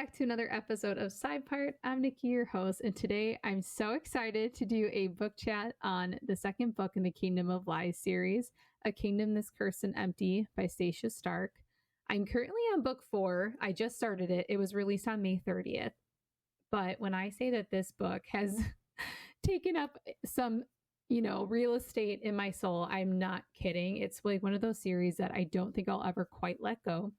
back to another episode of Side Part. I'm Nikki, your host, and today I'm so excited to do a book chat on the second book in the Kingdom of Lies series, A Kingdom This Cursed and Empty by Stacia Stark. I'm currently on book 4. I just started it. It was released on May 30th. But when I say that this book has taken up some, real estate in my soul, I'm not kidding. It's like one of those series that I don't think I'll ever quite let go.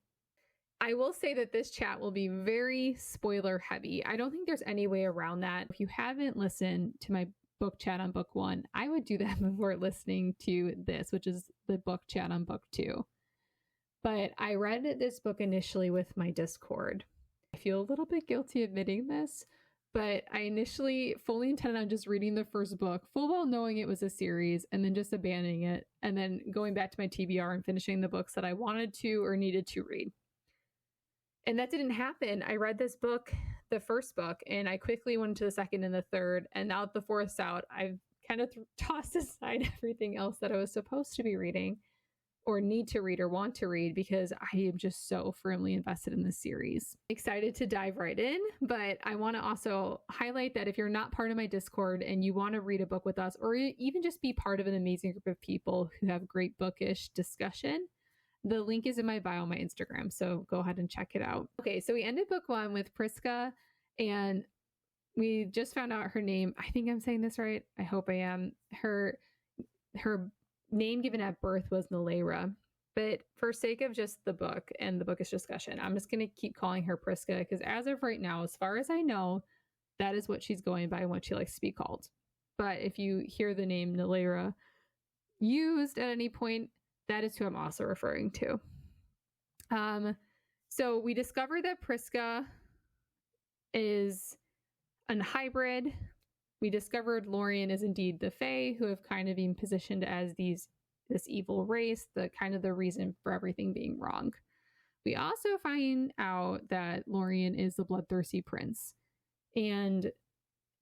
I will say that this chat will be very spoiler heavy. I don't think there's any way around that. If you haven't listened to my book chat on book 1, I would do that before listening to this, which is the book chat on book 2. But I read this book initially with my Discord. I feel a little bit guilty admitting this, but I initially fully intended on just reading the first book, full well knowing it was a series, and then just abandoning it, and then going back to my TBR and finishing the books that I wanted to or needed to read. And that didn't happen. I read this book, the first book, and I quickly went to the second and the third. And now that the fourth's out, I've kind of tossed aside everything else that I was supposed to be reading or need to read or want to read because I am just so firmly invested in this series. Excited to dive right in, but I want to also highlight that if you're not part of my Discord and you want to read a book with us or even just be part of an amazing group of people who have great bookish discussion, the link is in my bio on my Instagram, so go ahead and check it out. Okay, so we ended book 1 with Prisca, and we just found out her name. I think I'm saying this right. I hope I am. Her name given at birth was Nalera, but for sake of just the book and the bookish discussion, I'm just going to keep calling her Prisca because as of right now, as far as I know, that is what she's going by and what she likes to be called. But if you hear the name Nalera used at any point, that is who I'm also referring to. So we discovered that Prisca is a hybrid. We discovered Lorien is indeed the Fae, who have kind of been positioned as this evil race, the kind of the reason for everything being wrong. We also find out that Lorien is the bloodthirsty prince. And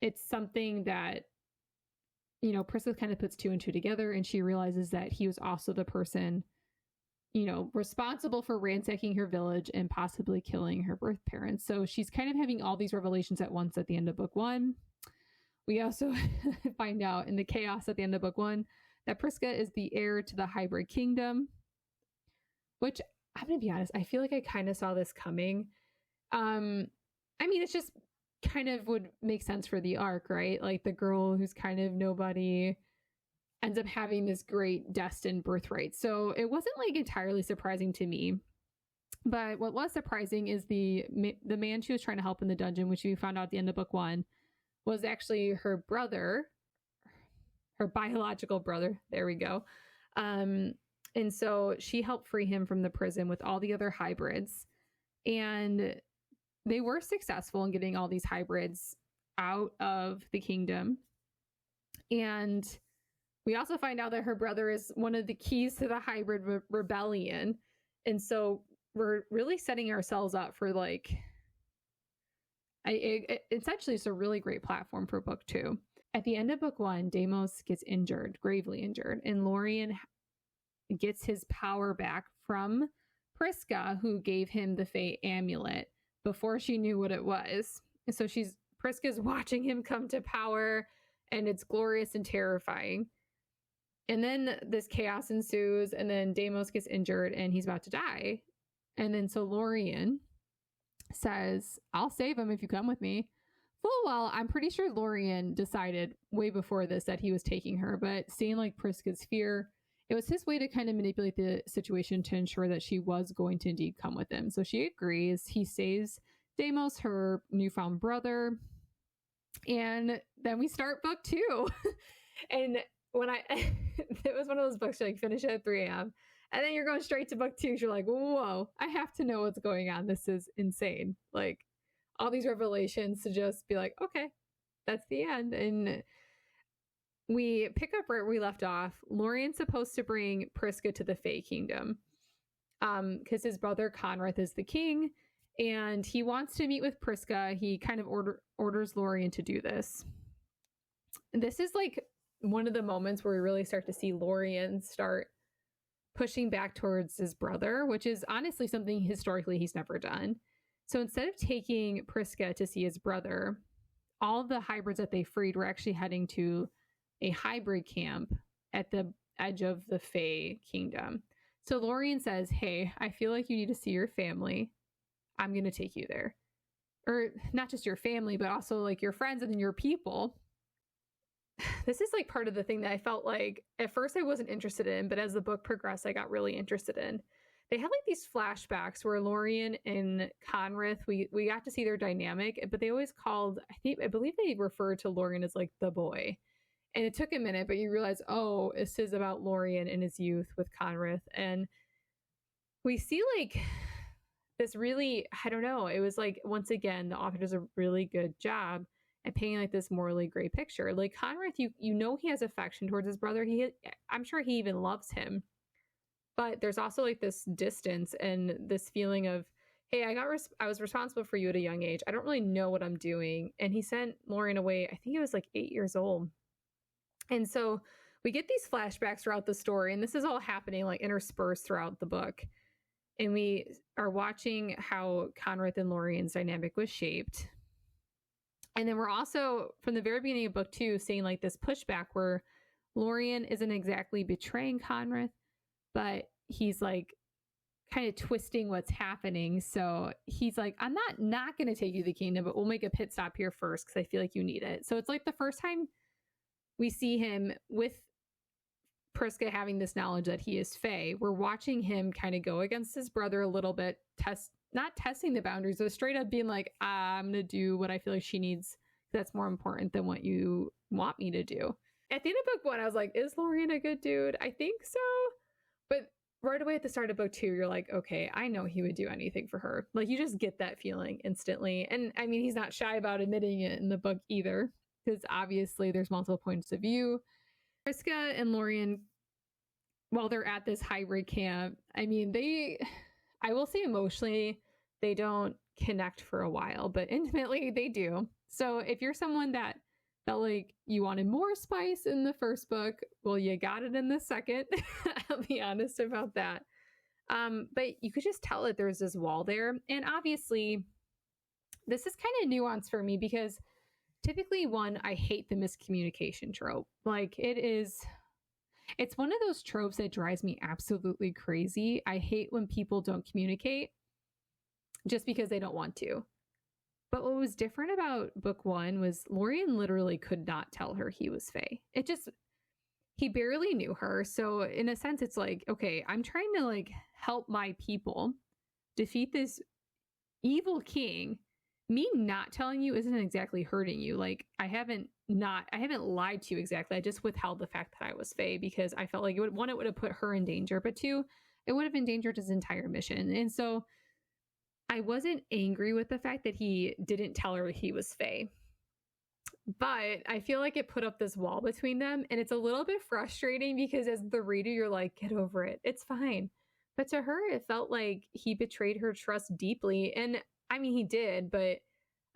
it's something that Prisca kind of puts 2 and 2 together, and she realizes that he was also the person, responsible for ransacking her village and possibly killing her birth parents. So she's kind of having all these revelations at once at the end of book 1. We also find out in the chaos at the end of book 1 that Prisca is the heir to the hybrid kingdom, which I'm going to be honest, I feel like I kind of saw this coming. It's just kind of would make sense for the arc, right? Like the girl who's kind of nobody ends up having this great destined birthright. So it wasn't like entirely surprising to me. But what was surprising is the man she was trying to help in the dungeon, which we found out at the end of book 1, was actually her brother, her biological brother. There we go. And so she helped free him from the prison with all the other hybrids. And they were successful in getting all these hybrids out of the kingdom. And we also find out that her brother is one of the keys to the hybrid rebellion. And so we're really setting ourselves up for essentially it's a really great platform for book 2. At the end of book 1, Deimos gets injured, gravely injured, and Lorien gets his power back from Prisca, who gave him the Fae amulet before she knew what it was. And so Prisca's watching him come to power, and it's glorious and terrifying. And then this chaos ensues, and then Deimos gets injured, and he's about to die. And then so Lorien says, I'll save him if you come with me. Full well, I'm pretty sure Lorien decided way before this that he was taking her, but seeing Prisca's fear, it was his way to kind of manipulate the situation to ensure that she was going to indeed come with him. So she agrees. He saves Deimos, her newfound brother. And then we start book 2. And when it was one of those books you finish it at 3 a.m. And then you're going straight to book 2. You're like, whoa, I have to know what's going on. This is insane. All these revelations to just be like, okay, that's the end. And we pick up where we left off. Lorien's supposed to bring Prisca to the Fae Kingdom because his brother Conrath is the king, and he wants to meet with Prisca. He kind of orders Lorien to do this. This is one of the moments where we really start to see Lorien start pushing back towards his brother, which is honestly something historically he's never done. So instead of taking Prisca to see his brother, all the hybrids that they freed were actually heading to a hybrid camp at the edge of the Fae kingdom. So Lorien says, hey, I feel like you need to see your family. I'm going to take you there. Or not just your family, but also like your friends and your people. This is like part of the thing that I felt like at first I wasn't interested in, but as the book progressed, I got really interested in. They had like these flashbacks where Lorien and Conrith, we got to see their dynamic, but they always called, I believe they referred to Lorien as like the boy. And it took a minute, but you realize, oh, this is about Lorien in his youth with Conrith. And we see like this really, I don't know, it was like, once again, the author does a really good job at painting like this morally gray picture. Like Conrith, you know he has affection towards his brother. I'm sure he even loves him. But there's also like this distance and this feeling of, hey, I was responsible for you at a young age. I don't really know what I'm doing. And he sent Lorien away, I think it was like 8 years old. And so we get these flashbacks throughout the story, and this is all happening like interspersed throughout the book. And we are watching how Conrith and Lorien's dynamic was shaped. And then we're also, from the very beginning of book 2, seeing like this pushback where Lorien isn't exactly betraying Conrith, but he's like kind of twisting what's happening. So he's like, I'm not going to take you to the kingdom, but we'll make a pit stop here first because I feel like you need it. So it's like the first time we see him with Prisca having this knowledge that he is Fae. We're watching him kind of go against his brother a little bit, not testing the boundaries, but straight up being like, I'm going to do what I feel like she needs. That's more important than what you want me to do. At the end of book 1, I was like, is Lorien a good dude? I think so. But right away at the start of book 2, you're like, okay, I know he would do anything for her. Like, you just get that feeling instantly. And I mean, he's not shy about admitting it in the book either, because obviously there's multiple points of view. Prisca and Lorien, while they're at this hybrid camp, I mean, I will say emotionally, they don't connect for a while, but intimately they do. So if you're someone that felt like you wanted more spice in the first book, well, you got it in the second. I'll be honest about that. But you could just tell that there's this wall there. And obviously, this is kind of nuanced for me because typically, I hate the miscommunication trope. Like it's one of those tropes that drives me absolutely crazy. I hate when people don't communicate just because they don't want to. But what was different about book 1 was Lorien literally could not tell her he was Fae. He barely knew her. So in a sense, it's like, okay, I'm trying to like help my people defeat this evil king. Me not telling you isn't exactly hurting you. Like I haven't lied to you exactly. I just withheld the fact that I was Fae because I felt like it would have put her in danger, but 2, it would have endangered his entire mission. And so I wasn't angry with the fact that he didn't tell her he was Fae, but I feel like it put up this wall between them, and it's a little bit frustrating because as the reader, you're like, get over it. It's fine. But to her, it felt like he betrayed her trust deeply. And I mean, he did, but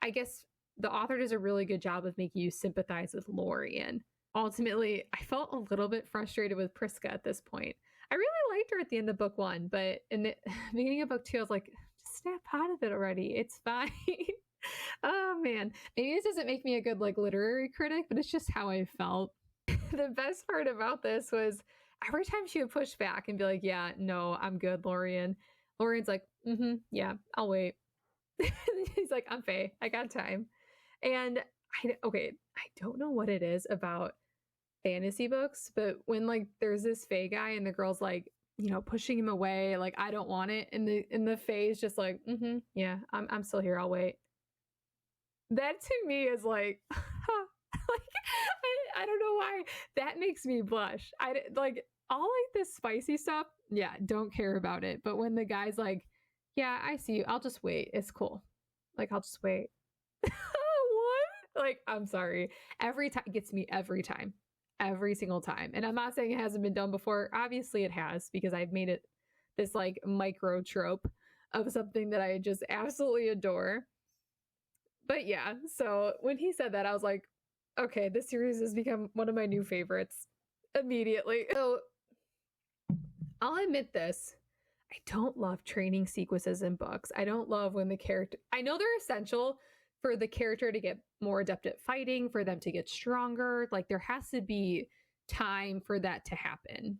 I guess the author does a really good job of making you sympathize with Lorien. Ultimately, I felt a little bit frustrated with Prisca at this point. I really liked her at the end of book 1, but in the beginning of book 2, I was like, just snap out of it already. It's fine. Oh man, maybe this doesn't make me a good like literary critic, but it's just how I felt. The best part about this was every time she would push back and be like, yeah, no, I'm good, Lorien's like, yeah, I'll wait. He's like, I'm Fae, I got time. And I don't know what it is about fantasy books, but when like there's this Fae guy and the girl's like, you know, pushing him away, like I don't want it, and the Fae is just like, yeah, I'm still here, I'll wait. That to me is like, like I don't know why that makes me blush. I like all like this spicy stuff. Yeah, don't care about it. But when the guy's like, yeah, I see you, I'll just wait. It's cool. Like I'll just wait. What? Like I'm sorry. Every time gets me every time. Every single time. And I'm not saying it hasn't been done before. Obviously it has, because I've made it this like micro trope of something that I just absolutely adore. But yeah, so when he said that, I was like, okay, this series has become one of my new favorites immediately. So I'll admit this. don't love training sequences in books. I don't love when the character, I know they're essential for the character to get more adept at fighting, for them to get stronger. Like there has to be time for that to happen.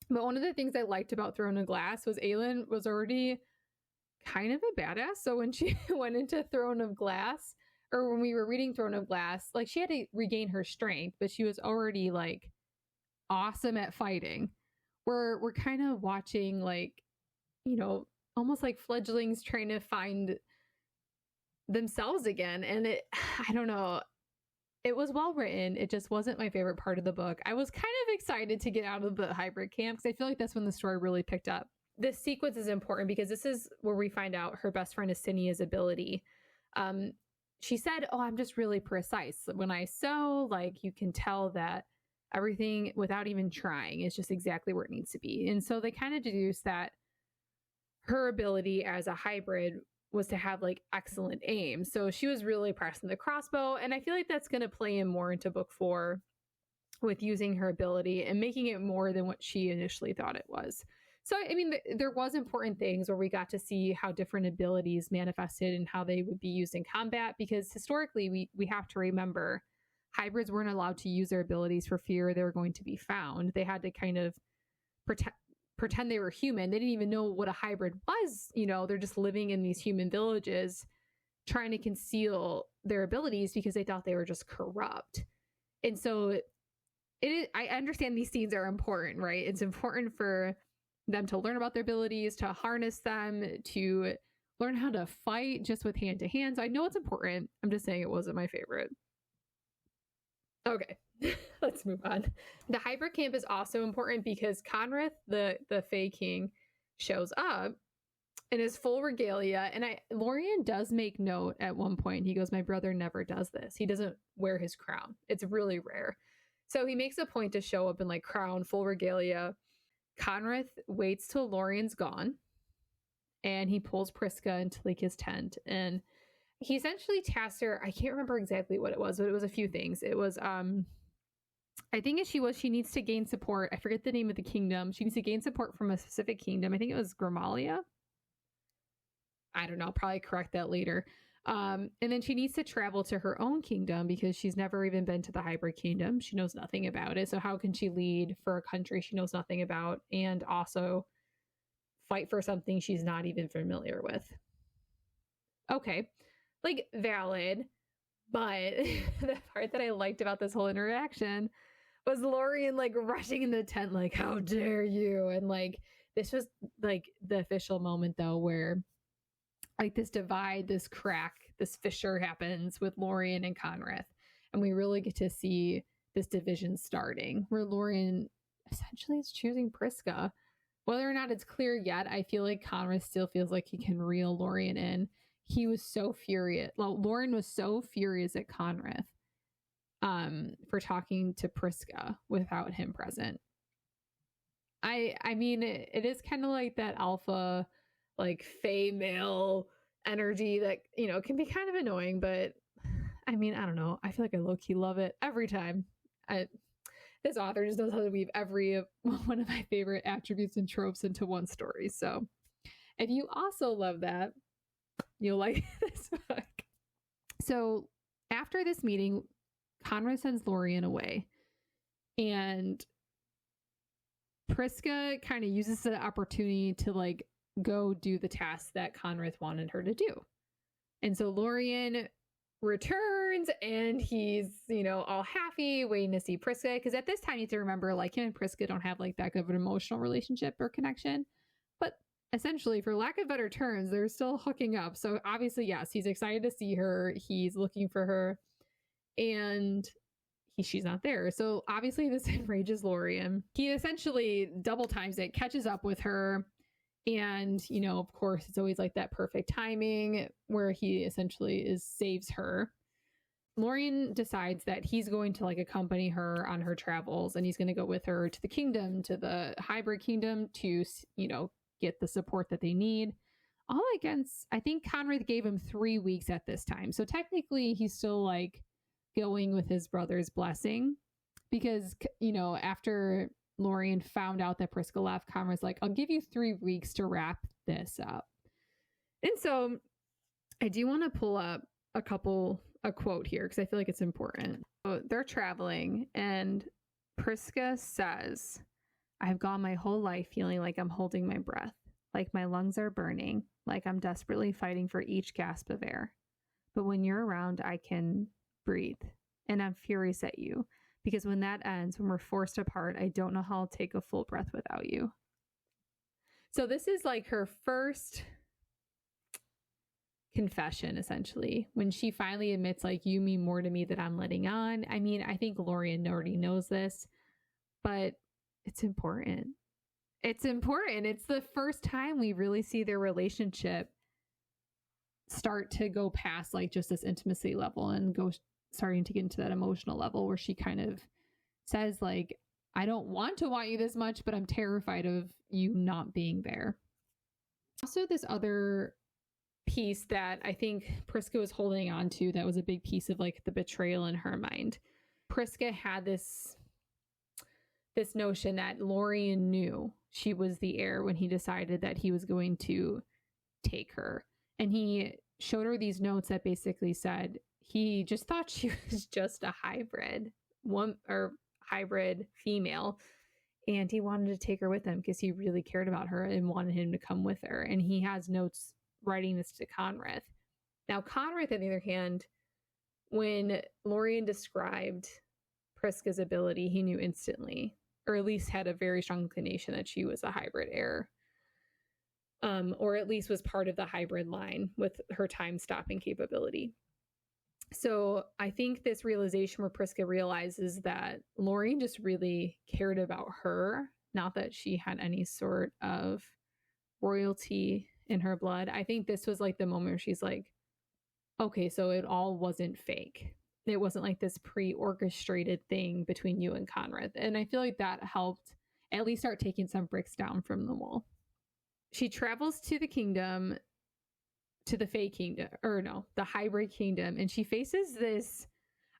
But one of the things I liked about Throne of Glass was Aelin was already kind of a badass. So when she went into Throne of Glass, or when we were reading Throne of Glass, like she had to regain her strength, but she was already like awesome at fighting. We're kind of watching like, you know, almost like fledglings trying to find themselves again. And I don't know, it was well written. It just wasn't my favorite part of the book. I was kind of excited to get out of the hybrid camp because I feel like that's when the story really picked up. This sequence is important because this is where we find out her best friend Asinia's ability. She said, "Oh, I'm just really precise. When I sew, like you can tell that everything without even trying is just exactly where it needs to be." And so they kind of deduced that her ability as a hybrid was to have like excellent aim. So she was really pressing the crossbow. And I feel like that's going to play in more into book 4 with using her ability and making it more than what she initially thought it was. So, I mean, there was important things where we got to see how different abilities manifested and how they would be used in combat, because historically we have to remember hybrids weren't allowed to use their abilities for fear they were going to be found. They had to kind of pretend they were human. They didn't even know what a hybrid was. You know, they're just living in these human villages trying to conceal their abilities because they thought they were just corrupt. And so I understand these scenes are important, right? It's important for them to learn about their abilities, to harness them, to learn how to fight just with hand to hand. So I know it's important. I'm just saying it wasn't my favorite. Okay, let's move on. The hybrid camp is also important because Conrith, the Fae King, shows up in his full regalia. And Lorien does make note at one point. He goes, "My brother never does this. He doesn't wear his crown. It's really rare." So he makes a point to show up in like crown, full regalia. Conrith waits till Lorien's gone and he pulls Prisca into like his tent, and he essentially tasks her. I can't remember exactly what it was, but it was a few things. It was I think she needs to gain support. I forget the name of the kingdom. She needs to gain support from a specific kingdom. I think it was Gramalia. I don't know, I'll probably correct that later. And then she needs to travel to her own kingdom because she's never even been to the hybrid kingdom. She knows nothing about it. So how can she lead for a country she knows nothing about and also fight for something she's not even familiar with? Okay, like valid. But the part that I liked about this whole interaction was Lorien like rushing in the tent, like, "How dare you?" And like, this was like the official moment though, where like this divide, this crack, this fissure happens with Lorien and Conrith. And we really get to see this division starting where Lorien essentially is choosing Prisca. Whether or not it's clear yet, I feel like Conrith still feels like he can reel Lorien in. He was so furious. Well, Lorien was so furious at Conrith for talking to Prisca without him present. I mean, it is kind of like that alpha, like Fae male energy that, you know, can be kind of annoying, but I mean, I don't know. I feel like I low-key love it every time. This author just knows how to weave every one of my favorite attributes and tropes into one story. So if you also love that, you'll like this book. So after this meeting, Conrad sends Lorien away, and Prisca kind of uses the opportunity to like go do the task that Conrad wanted her to do. And so Lorien returns and he's, you know, all happy, waiting to see Prisca. Because at this time, you have to remember, like, him and Prisca don't have like that good of an emotional relationship or connection. But essentially, for lack of better terms, they're still hooking up. So obviously, yes, he's excited to see her. He's looking for her. And she's not there. So obviously this enrages Lorien. He essentially double times it, catches up with her. And, you know, of course, it's always like that perfect timing where he essentially saves her. Lorien decides that he's going to like accompany her on her travels, and he's going to go with her to the kingdom, to the hybrid kingdom, to, you know, get the support that they need. All against, I think Conrad gave him 3 weeks at this time. So technically he's still like going with his brother's blessing, because, you know, after Lorien found out that Prisca left, Conrad's like, I'll give you 3 weeks to wrap this up. And so I do want to pull up a quote here because I feel like it's important. So they're traveling and Prisca says, I've gone my whole life feeling like I'm holding my breath, like my lungs are burning, like I'm desperately fighting for each gasp of air. But when you're around, I can breathe. And I'm furious at you because when that ends, when we're forced apart, I don't know how I'll take a full breath without you. So this is like her first confession, essentially, when she finally admits, like, you mean more to me than I'm letting on. I mean, I think Lorien already knows this, but it's important. It's important. It's the first time we really see their relationship start to go past like just this intimacy level and go starting to get into that emotional level where she kind of says like, I don't want to want you this much, but I'm terrified of you not being there. Also, this other piece that I think Prisca was holding on to that was a big piece of like the betrayal in her mind. Prisca had this notion that Lorien knew she was the heir when he decided that he was going to take her. And he showed her these notes that basically said he just thought she was just a hybrid female. And he wanted to take her with him because he really cared about her and wanted him to come with her. And he has notes writing this to Conrad. Now, Conrad, on the other hand, when Lorien described Prisca's ability, he knew instantly, or at least had a very strong inclination that she was a hybrid heir. Or at least was part of the hybrid line with her time-stopping capability. So I think this realization where Prisca realizes that Lorien just really cared about her, not that she had any sort of royalty in her blood. I think this was like the moment where she's like, okay, so it all wasn't fake. It wasn't like this pre-orchestrated thing between you and Conrad. And I feel like that helped at least start taking some bricks down from the wall. She travels to the kingdom, to the Fae kingdom, the hybrid kingdom, and she faces this.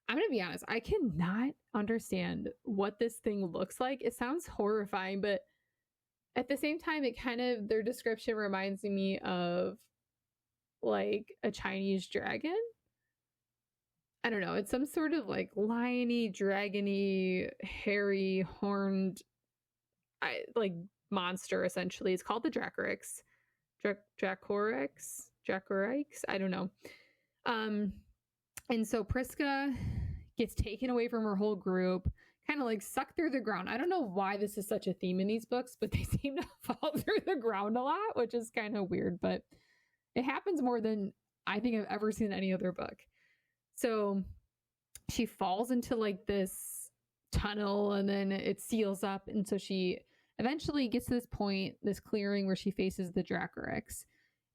I'm going to be honest, I cannot understand what this thing looks like. It sounds horrifying, but at the same time, it kind of, their description reminds me of like a Chinese dragon. I don't know. It's some sort of like liony, dragony, hairy, horned, like monster, essentially. It's called the Dracorix. Dracorix? I don't know. And so Prisca gets taken away from her whole group, kind of like sucked through the ground. I don't know why this is such a theme in these books, but they seem to fall through the ground a lot, which is kind of weird, but it happens more than I think I've ever seen in any other book. So she falls into like this tunnel and then it seals up. And so she eventually gets to this point, this clearing where she faces the Dracorix.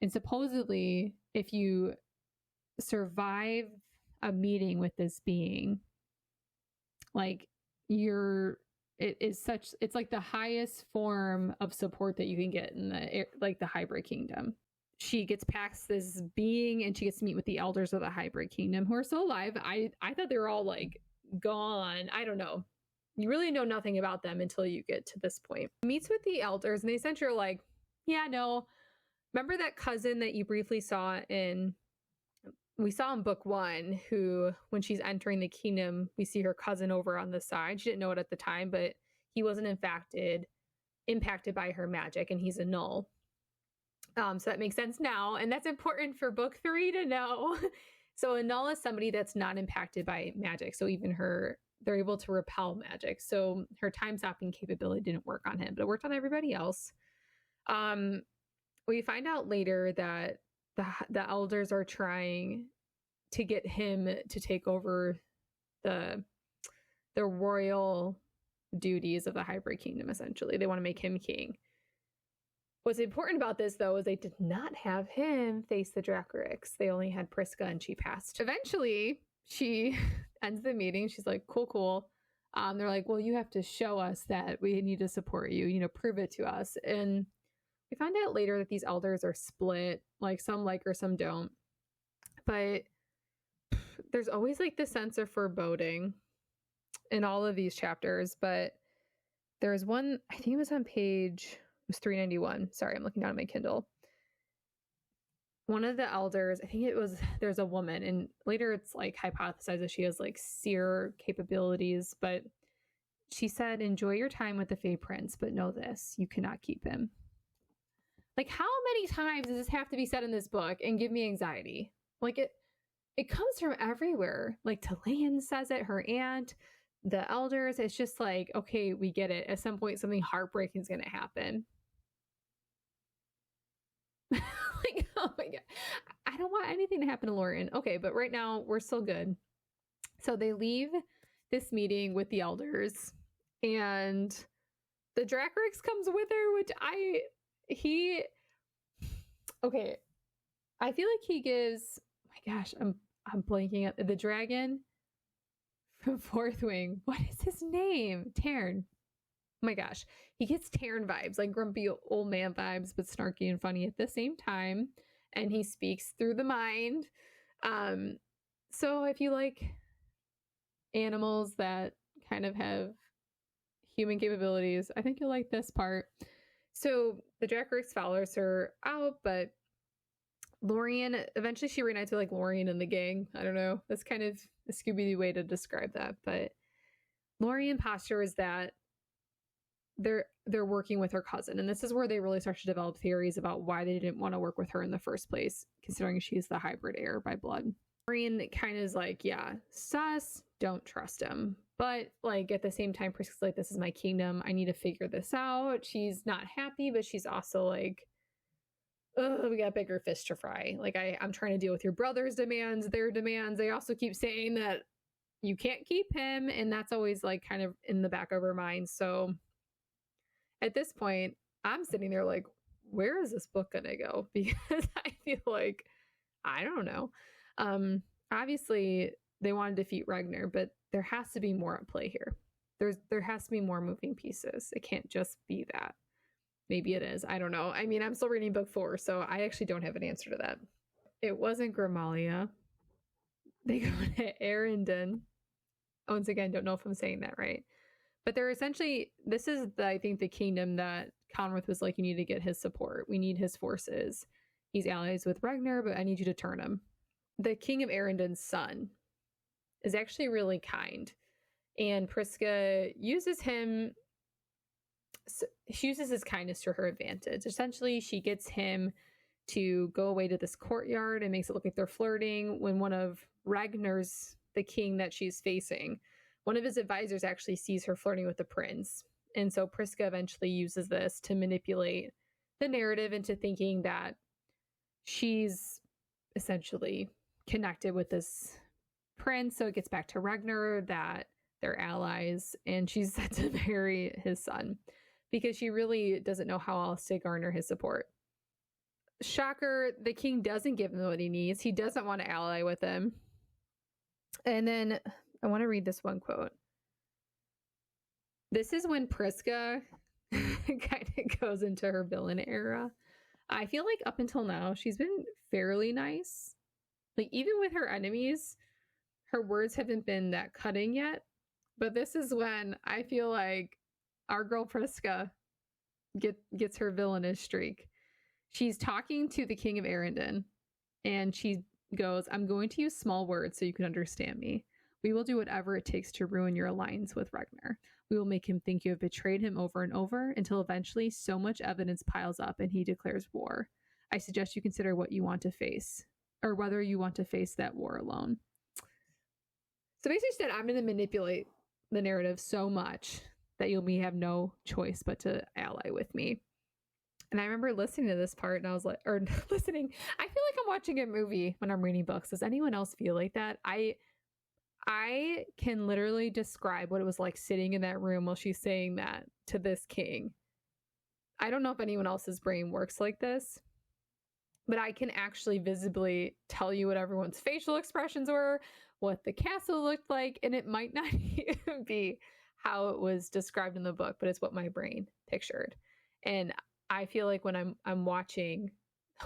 And supposedly, if you survive a meeting with this being, like it's like the highest form of support that you can get in the hybrid kingdom. She gets past this being and she gets to meet with the elders of the hybrid kingdom who are still alive. I thought they were all like gone. I don't know. You really know nothing about them until you get to this point. Meets with the elders and they essentially are like, yeah, no. Remember that cousin that you briefly saw we saw in book 1, who, when she's entering the kingdom, we see her cousin over on the side. She didn't know it at the time, but he wasn't impacted by her magic, and he's a null. So that makes sense now, and that's important for book 3 to know. So a null is somebody that's not impacted by magic. So even they're able to repel magic. So her time-stopping capability didn't work on him, but it worked on everybody else. We find out later that the elders are trying to get him to take over the royal duties of the hybrid kingdom, essentially. They want to make him king. What's important about this, though, is they did not have him face the Dracorix. They only had Prisca, and she passed. Eventually, she ends the meeting. She's like, cool. They're like, well, you have to show us that we need to support you, prove it to us. And we find out later that these elders are split, like some like her, some don't. But there's always like this sense of foreboding in all of these chapters. But There was one, I think it was on page, it was 391. Sorry, I'm looking down at my Kindle. One of the elders, I think it was, there's a woman, and later it's like hypothesized that she has like seer capabilities, but she said, enjoy your time with the Fae Prince, but know this, you cannot keep him. Like, how many times does this have to be said in this book and give me anxiety? Like, it comes from everywhere. Like, Talayan says it, her aunt, the elders. It's just like, okay, we get it. At some point, something heartbreaking is going to happen. Like, oh my God. I don't want anything to happen to Lorien. Okay, but right now, we're still good. So they leave this meeting with the elders, and the Dracarys comes with her, which okay, I feel like he gives, my gosh, I'm blanking out, the dragon from Fourth Wing. What is his name? Tairn. Oh my gosh, he gets Tairn vibes, like grumpy old man vibes, but snarky and funny at the same time. And he speaks through the mind. So if you like animals that kind of have human capabilities, I think you'll like this part. So the Dracarys follows her out, but Lorien, eventually she reunites with like Lorien and the gang. I don't know. That's kind of a Scooby-Doo way to describe that. But Lorien postures that they're working with her cousin. And this is where they really start to develop theories about why they didn't want to work with her in the first place, considering she's the hybrid heir by blood. Lorien kind of is like, yeah, sus, don't trust him. But like at the same time, Prisca's like, this is my kingdom. I need to figure this out. She's not happy, but she's also like, oh, we got bigger fish to fry. Like I'm trying to deal with your brother's demands, their demands. They also keep saying that you can't keep him. And that's always like kind of in the back of her mind. So at this point, I'm sitting there like, where is this book going to go? Because I feel like, I don't know. Obviously they want to defeat Ragnar, but there has to be more at play here. There has to be more moving pieces. It can't just be that. Maybe it is. I don't know. I mean, I'm still reading book 4, so I actually don't have an answer to that. It wasn't Gramalia. They go to Arendon. Once again, don't know if I'm saying that right. But they're essentially, this is, I think, the kingdom that Conrith was like, you need to get his support. We need his forces. He's allies with Ragnar, but I need you to turn him. The king of Arendon's son is actually really kind. And Prisca uses him, she uses his kindness to her advantage. Essentially, she gets him to go away to this courtyard and makes it look like they're flirting when one of Ragnar's, the king that she's facing, one of his advisors actually sees her flirting with the prince. And so Prisca eventually uses this to manipulate the narrative into thinking that she's essentially connected with this prince. So it gets back to Ragnar that they're allies, and she's set to marry his son because she really doesn't know how else to garner his support. Shocker, the king doesn't give him what he needs. He doesn't want to ally with him. And then I want to read this one quote. This is when Prisca kind of goes into her villain era. I feel like up until now, she's been fairly nice. Like, even with her enemies, her words haven't been that cutting yet. But this is when I feel like our girl Prisca gets her villainous streak. She's talking to the king of Arendon, and she goes, I'm going to use small words so you can understand me. We will do whatever it takes to ruin your alliance with Ragnar. We will make him think you have betrayed him over and over until eventually so much evidence piles up and he declares war. I suggest you consider what you want to face, or whether you want to face that war alone. So basically she said, I'm going to manipulate the narrative so much that you'll have no choice but to ally with me. And I remember listening to this part and I was like, or listening, I feel like I'm watching a movie when I'm reading books. Does anyone else feel like that? I can literally describe what it was like sitting in that room while she's saying that to this king. I don't know if anyone else's brain works like this, but I can actually visibly tell you what everyone's facial expressions were, what the castle looked like, and it might not even be how it was described in the book, but it's what my brain pictured. And I feel like when I'm watching,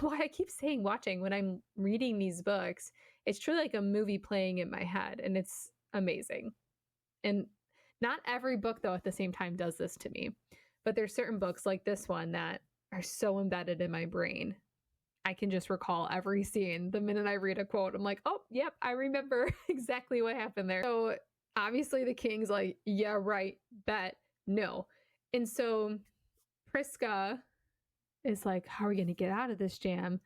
why I keep saying watching, when I'm reading these books, it's truly like a movie playing in my head, and it's amazing. And Not every book, though, at the same time does this to me. But there's certain books like this one that are so embedded in my brain. I can just recall every scene. The minute I read a quote, I'm like, oh, yep, I remember exactly what happened there. So obviously the king's like, yeah, right, bet, no. And so Prisca is like, how are we going to get out of this jam?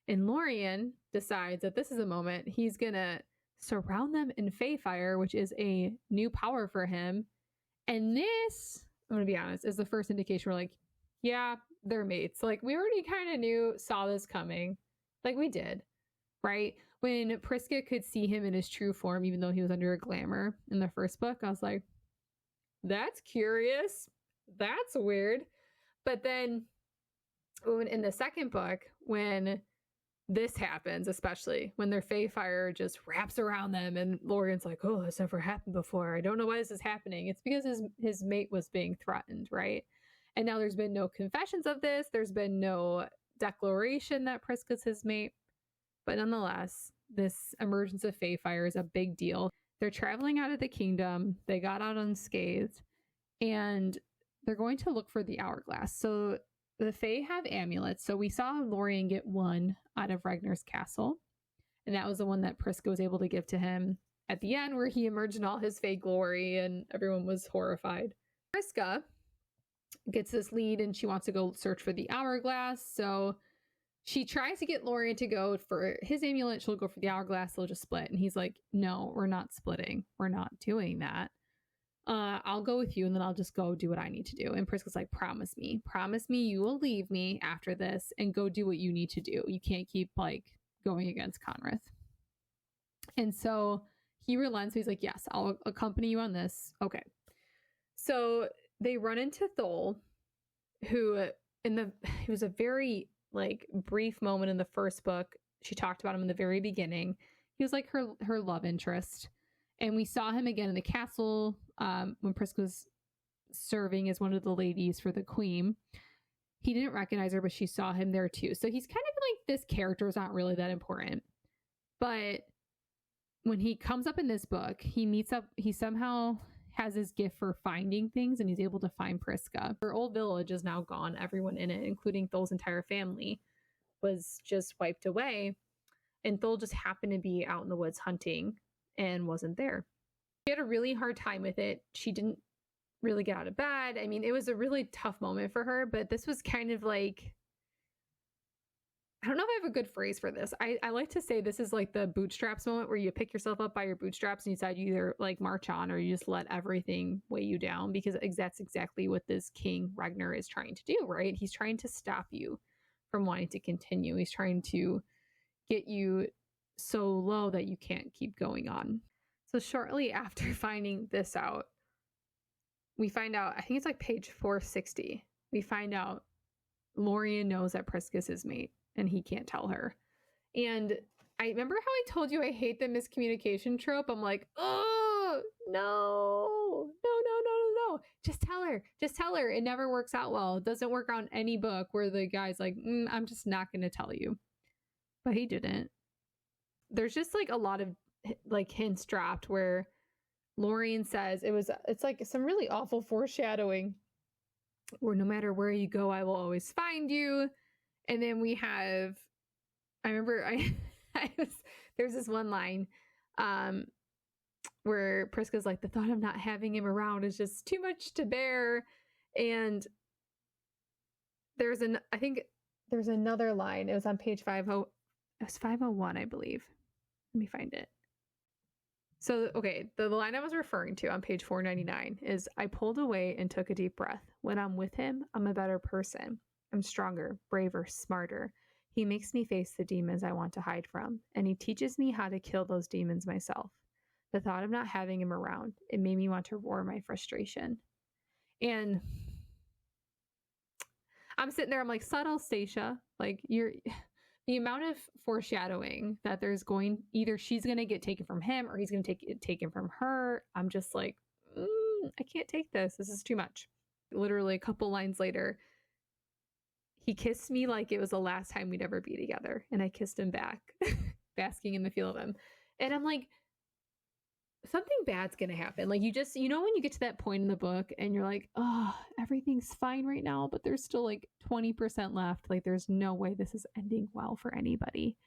And Lorien decides that this is a moment he's going to surround them in Fae fire, which is a new power for him. And this, I'm going to be honest, is the first indication we're like, yeah, they're mates. Like, we already kind of saw this coming. Like, we did, right? When Prisca could see him in his true form, even though he was under a glamour in the first book, I was like, that's curious. That's weird. But then in the second book, when this happens, especially when their Fae fire just wraps around them and Lorien's like, oh, this never happened before. I don't know why this is happening. It's because his mate was being threatened, right? And now there's been no confessions of this. There's been no declaration that Prisca's his mate. But nonetheless, this emergence of Fae fire is a big deal. They're traveling out of the kingdom. They got out unscathed. And they're going to look for the hourglass. So the Fae have amulets. So we saw Lorien get one out of Regnar's castle. And that was the one that Prisca was able to give to him at the end, where he emerged in all his Fae glory and everyone was horrified. Prisca gets this lead and she wants to go search for the hourglass. So she tries to get Lorien to go for his amulet. She'll go for the hourglass. They'll just split. And he's like, no, we're not splitting. We're not doing that. I'll go with you and then I'll just go do what I need to do. And Prisca's like, promise me you will leave me after this and go do what you need to do. You can't keep like going against Conrith. And so he relents. He's like, yes, I'll accompany you on this. Okay. So they run into Thole, who it was a very like brief moment in the first book. She talked about him in the very beginning. He was like her love interest. And we saw him again in the castle when Prisca was serving as one of the ladies for the queen. He didn't recognize her, but she saw him there too. So he's kind of like, this character is not really that important. But when he comes up in this book, he somehow has his gift for finding things, and he's able to find Prisca. Her old village is now gone. Everyone in it, including Thole's entire family, was just wiped away. And Thole just happened to be out in the woods hunting and wasn't there. She had a really hard time with it. She didn't really get out of bed. I mean, it was a really tough moment for her, but this was kind of like, I don't know if I have a good phrase for this. I like to say this is like the bootstraps moment, where you pick yourself up by your bootstraps and you decide you either like march on or you just let everything weigh you down, because that's exactly what this King Ragnar is trying to do, right? He's trying to stop you from wanting to continue. He's trying to get you so low that you can't keep going on. So shortly after finding this out, we find out, I think it's like page 460, we find out Lorien knows that Prisca's his mate and he can't tell her. And I remember how I told you I hate the miscommunication trope. I'm like, oh, no. Just tell her. It never works out well. It doesn't work on any book where the guy's like, I'm just not going to tell you. But he didn't. There's just like a lot of like hints dropped where Lorien says it's like some really awful foreshadowing where no matter where you go, I will always find you. And then we have, I remember there's this one line where Prisca's like, the thought of not having him around is just too much to bear. And I think there's another line. It was on page 501, I believe. Let me find it. So, okay, the line I was referring to on page 499 is, I pulled away and took a deep breath. When I'm with him, I'm a better person. I'm stronger, braver, smarter. He makes me face the demons I want to hide from, and he teaches me how to kill those demons myself. The thought of not having him around, it made me want to roar my frustration. And I'm sitting there, I'm like, subtle, Stacia. Like, the amount of foreshadowing that there's either she's going to get taken from him or he's going to get taken from her. I'm just like, I can't take this. This is too much. Literally a couple lines later, he kissed me like it was the last time we'd ever be together. And I kissed him back, basking in the feel of him. And I'm like, something bad's gonna happen. Like you just, when you get to that point in the book and you're like, oh, everything's fine right now, but there's still like 20% left. Like there's no way this is ending well for anybody.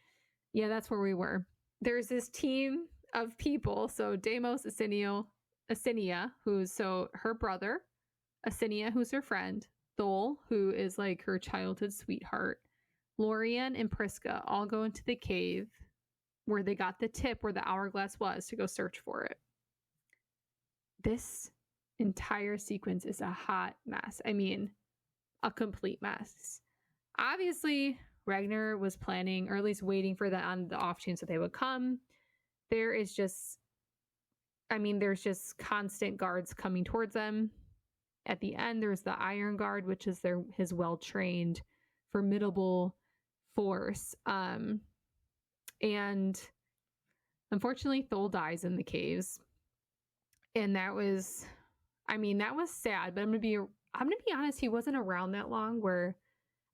Yeah, that's where we were. There's this team of people. So Deimos, Acinia, who's so her brother, Acinia, who's her friend, Thole, who is like her childhood sweetheart, Lorien and Prisca all go into the cave where they got the tip where the hourglass was to go search for it. This entire sequence is a hot mess. I mean, a complete mess. Obviously, Ragnar was planning, or at least waiting for that on the off chance that they would come. There's just constant guards coming towards them. At the end, there's the Iron Guard, which is his well-trained, formidable force. And unfortunately, Thole dies in the caves. And that was sad, but I'm gonna be honest, he wasn't around that long where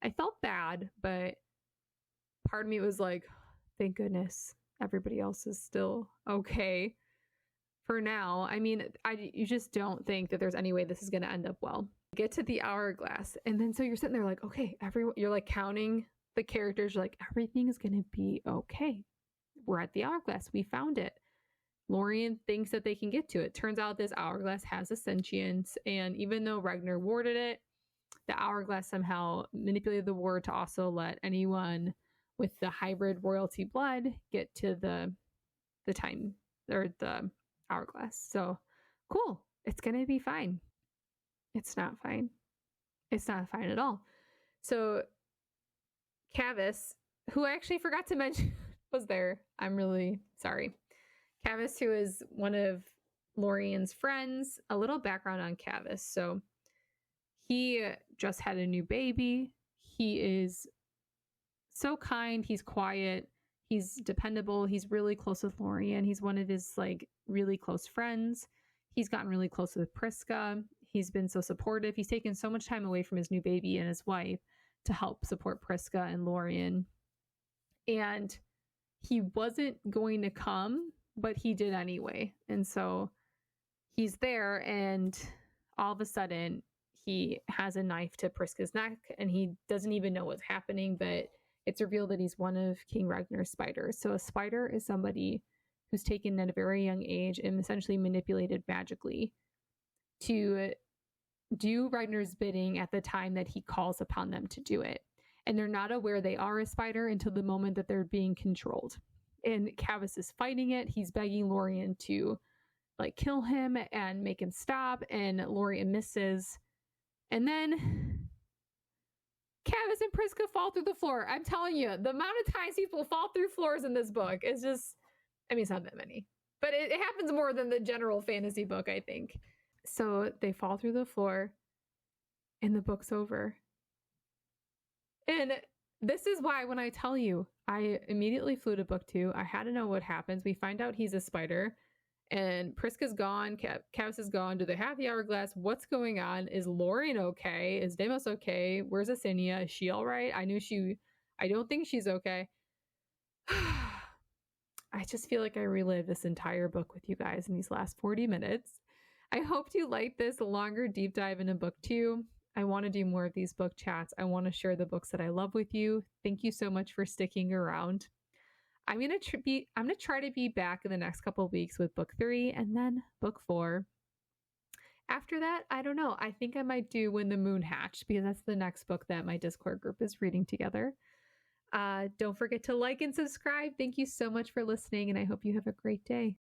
I felt bad, but part of me was like, thank goodness everybody else is still okay for now. I mean, you just don't think that there's any way this is gonna end up well. Get to the hourglass, and then so you're sitting there like, okay, you're like counting the characters, you're like, everything is gonna be okay. We're at the hourglass. We found it. Lorien thinks that they can get to it. Turns out this hourglass has a sentience, and even though Ragnar warded it, the hourglass somehow manipulated the ward to also let anyone with the hybrid royalty blood get to the time, or the hourglass. So cool. It's gonna be fine. It's not fine. It's not fine at all. So Cavis, who I actually forgot to mention was there. I'm really sorry. Cavis, who is one of Lorien's friends. A little background on Cavis. So he just had a new baby. He is so kind. He's quiet. He's dependable. He's really close with Lorien. He's one of his like really close friends. He's gotten really close with Prisca. He's been so supportive. He's taken so much time away from his new baby and his wife to help support Prisca and Lorien. And he wasn't going to come, but he did anyway. And so he's there, and all of a sudden he has a knife to Prisca's neck, and he doesn't even know what's happening, but it's revealed that he's one of King Ragnar's spiders. So a spider is somebody who's taken at a very young age and essentially manipulated magically to do Ragnar's bidding at the time that he calls upon them to do it. And they're not aware they are a spider until the moment that they're being controlled. And Cavis is fighting it. He's begging Lorien to like kill him and make him stop, and Lorien misses. And then Cavis and Prisca fall through the floor. I'm telling you, the amount of times people fall through floors in this book is just, I mean, it's not that many, but it happens more than the general fantasy book, I think. So they fall through the floor and the book's over. And this is why when I tell you, I immediately flew to book 2. I had to know what happens. We find out he's a spider, and Prisca's gone. Cavis is gone. Do they have the hourglass? What's going on? Is Lorien okay? Is Deimos okay? Where's Acinia? Is she all right? I don't think she's okay. I just feel like I relived this entire book with you guys in these last 40 minutes. I hope you liked this longer deep dive into book 2. I want to do more of these book chats. I want to share the books that I love with you. Thank you so much for sticking around. I'm going to try to be back in the next couple of weeks with book 3 and then book 4. After that, I don't know. I think I might do When the Moon Hatched, because that's the next book that my Discord group is reading together. Don't forget to like and subscribe. Thank you so much for listening, and I hope you have a great day.